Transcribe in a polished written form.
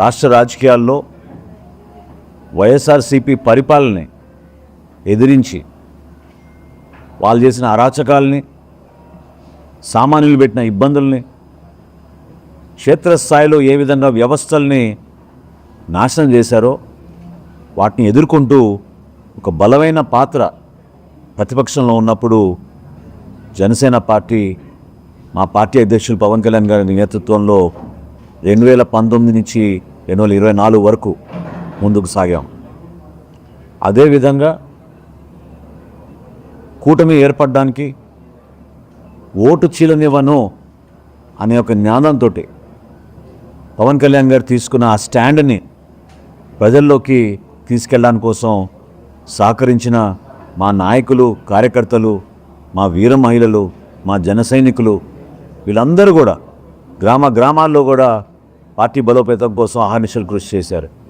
రాష్ట్ర రాజకీయాల్లో వైఎస్ఆర్సీపీ పరిపాలనని ఎదిరించి వాళ్ళు చేసిన అరాచకాలని, సామాన్యులు పెట్టిన ఇబ్బందుల్ని, క్షేత్రస్థాయిలో ఏ విధంగా వ్యవస్థల్ని నాశనం చేశారో వాటిని ఎదుర్కొంటూ ఒక బలమైన పాత్ర ప్రతిపక్షంలో ఉన్నప్పుడు జనసేన పార్టీ, మా పార్టీ అధ్యక్షులు పవన్ కళ్యాణ్ గారి నేతృత్వంలో 2019 నుంచి 2024 వరకు ముందుకు సాగాం. అదేవిధంగా కూటమి ఏర్పడడానికి ఓటు చీలనివ్వను అనే ఒక జ్ఞానంతో పవన్ కళ్యాణ్ గారు తీసుకున్న ఆ స్టాండ్ని ప్రజల్లోకి తీసుకెళ్ళడానికి కోసం సహకరించిన మా నాయకులు, కార్యకర్తలు, మా వీర మహిళలు, మా జన సైనికులు వీళ్ళందరూ కూడా గ్రామాల్లో కూడా పార్టీ బలోపేతం కోసం అహర్నిశలు కృషి చేశారు.